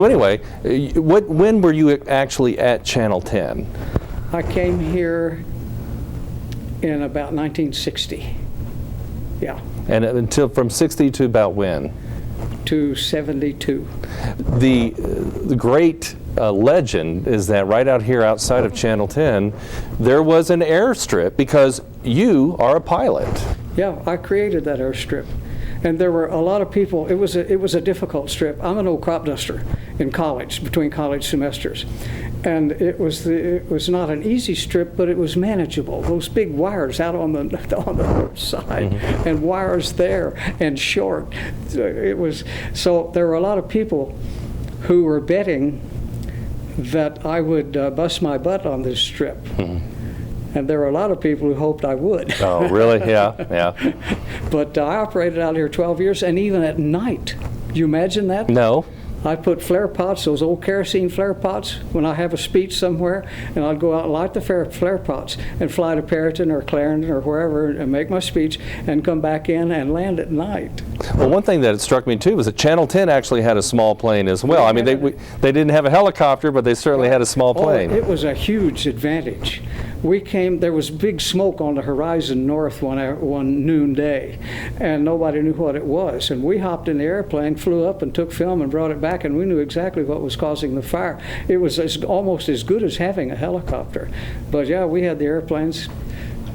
Well, anyway, when were you actually at Channel 10? I came here in about 1960. Yeah. And until from 60 to about when? To 72. The great legend is that right out here outside of Channel 10, there was an airstrip because you are a pilot. Yeah, I created that airstrip. And there were a lot of people. It was a difficult strip. I'm an old crop duster in college, between college semesters, and it was not an easy strip, but it was manageable. Those big wires out on the north side, mm-hmm. and wires there and short. So there were a lot of people who were betting that I would bust my butt on this strip. Mm-hmm. And there were a lot of people who hoped I would. Oh, really? Yeah, yeah. But I operated out here 12 years, and even at night. Do you imagine that? No. I put flare pots, those old kerosene flare pots, when I have a speech somewhere, and I'd go out and light the flare pots and fly to Perryton or Clarendon or wherever and make my speech and come back in and land at night. Well, one thing that struck me too was that Channel 10 actually had a small plane as well. I mean, they didn't have a helicopter, but they certainly had a small plane. Oh, it was a huge advantage. There was big smoke on the horizon north one noonday, and nobody knew what it was. And we hopped in the airplane, flew up and took film and brought it back, and we knew exactly what was causing the fire. It was almost as good as having a helicopter. But yeah, we had the airplanes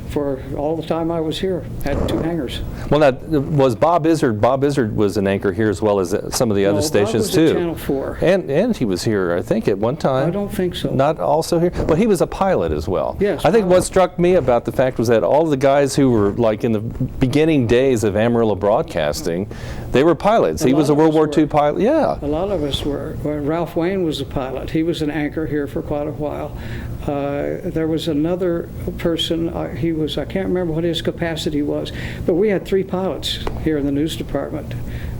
for all the time I was here. Had 2 hangars. Well, now, was Bob Izzard? Bob Izzard was an anchor here as well as some of the other stations Bob was too. At Channel 4. And he was here, I think, at one time. I don't think so. Not also here? Well, he was a pilot as well. Yes. I think what struck me about the fact was that all the guys who were like in the beginning days of Amarillo broadcasting, they were pilots. He was a World War II pilot. Yeah. A lot of us were. Ralph Wayne was a pilot. He was an anchor here for quite a while. There was another person, I can't remember what his capacity was, but we had 3 pilots here in the news department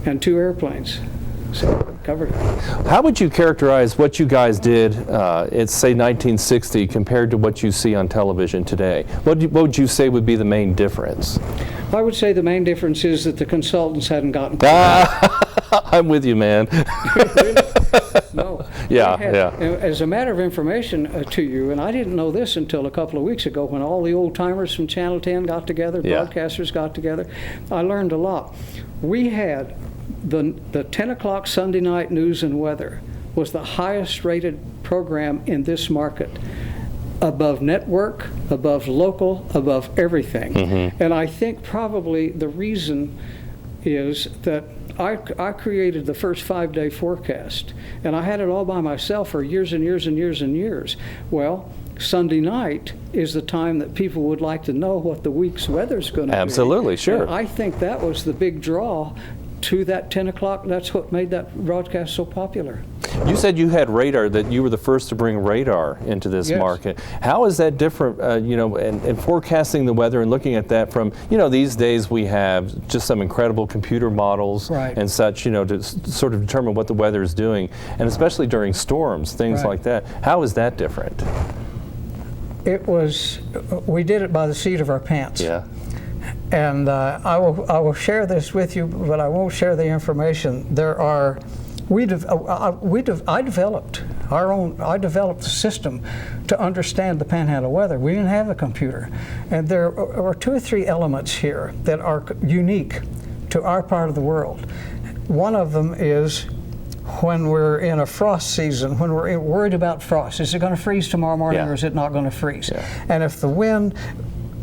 and 2 airplanes. So covered it. How would you characterize what you guys did at, say, 1960 compared to what you see on television today? What would you say would be the main difference? I would say the main difference is that the consultants hadn't gotten I'm with you, man. No. Yeah. As a matter of information to you, and I didn't know this until a couple of weeks ago when all the old timers from Channel 10 got together, broadcasters got together, I learned a lot. We had the 10 o'clock Sunday night news and weather was the highest rated program in this market. Above network, above local, above everything. Mm-hmm. And I think probably the reason is that I created the first 5-day forecast, and I had it all by myself for years and years and years and years. Well, Sunday night is the time that people would like to know what the week's weather's going to be. Absolutely, sure. And I think that was the big draw to that 10 o'clock. That's what made that broadcast so popular. You said you had radar, that you were the first to bring radar into this market. How is that different, and forecasting the weather and looking at that from, these days we have just some incredible computer models and such, to sort of determine what the weather is doing, and especially during storms, things like that. How is that different? We did it by the seat of our pants. Yeah. And I will share this with you, but I won't share the information. I developed the system to understand the Panhandle weather. We didn't have a computer, and there are 2 or 3 elements here that are unique to our part of the world. One of them is when we're in a frost season, when we're worried about frost. Is it going to freeze tomorrow morning, or is it not going to freeze? Yeah. And if the wind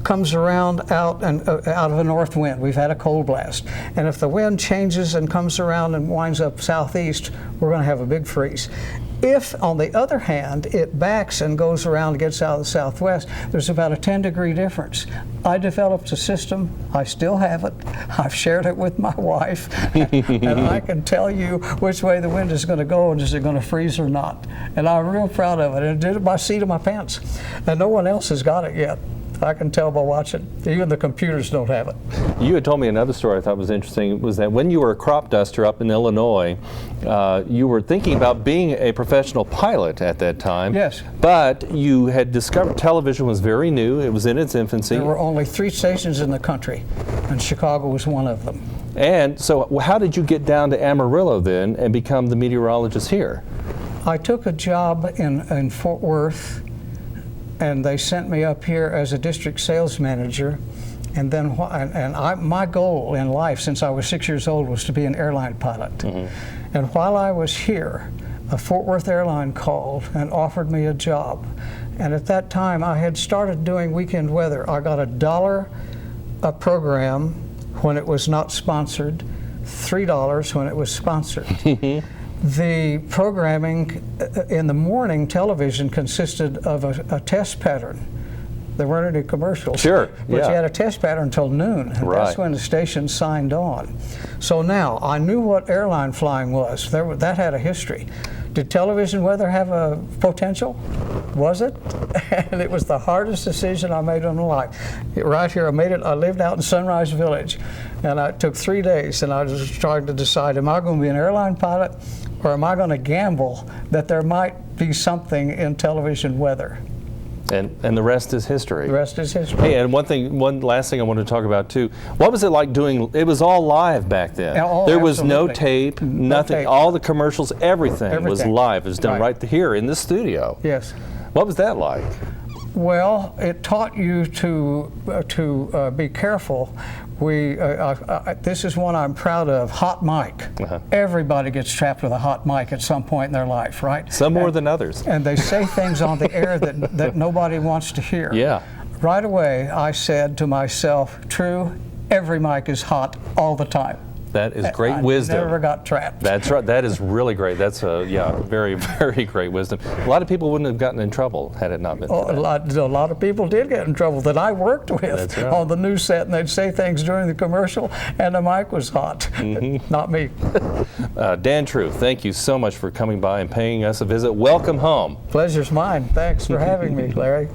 comes around out of a north wind. We've had a cold blast. And if the wind changes and comes around and winds up southeast, we're going to have a big freeze. If, on the other hand, it backs and goes around and gets out of the southwest, there's about a 10-degree difference. I developed a system. I still have it. I've shared it with my wife. And I can tell you which way the wind is going to go and is it going to freeze or not. And I'm real proud of it. And I did it by the seat of my pants. And no one else has got it yet. I can tell by watching. Even the computers don't have it. You had told me another story I thought was interesting, was that when you were a crop duster up in Illinois, you were thinking about being a professional pilot at that time. Yes. But you had discovered television was very new. It was in its infancy. There were only 3 stations in the country, and Chicago was one of them. And so how did you get down to Amarillo then and become the meteorologist here? I took a job in Fort Worth, and they sent me up here as a district sales manager. And then, my goal in life since I was 6 years old was to be an airline pilot. And while I was here, a Fort Worth airline called and offered me a job. And at that time, I had started doing weekend weather. I got $1 a program when it was not sponsored, $3 when it was sponsored. The programming in the morning television consisted of a test pattern. There weren't any commercials. Sure, but yeah. you had a test pattern until noon, and Right. that's when the station signed on. So now I knew what airline flying was. That had a history. Did television weather have a potential? Was it? And it was the hardest decision I made in my life. Right here, I made it. I lived out in Sunrise Village, and it took 3 days, and I was trying to decide: am I going to be an airline pilot, or am I going to gamble that there might be something in television weather? And the rest is history. The rest is history. Hey, and one last thing I wanted to talk about too. What was it like doing? It was all live back then. Oh, there was no absolutely. tape, nothing. tape. All the commercials, everything was Everything. live. It was done Right. right here in the studio. Yes. What was that like? Well, it taught you to be careful. This is one I'm proud of. Hot mic. Everybody gets trapped with a hot mic at some point in their life, right? Some more than others. And they say things on the air that nobody wants to hear. Yeah. Right away, I said to myself, "True, every mic is hot all the time." That is great I wisdom. never got trapped. That's right. That is really great. That's very, very great wisdom. A lot of people wouldn't have gotten in trouble had it not been for that. A lot of people did get in trouble that I worked with That's right. on the news set, and they'd say things during the commercial, and the mic was hot. Not me. Dan True, thank you so much for coming by and paying us a visit. Welcome home. Pleasure's mine. Thanks for having me, Larry.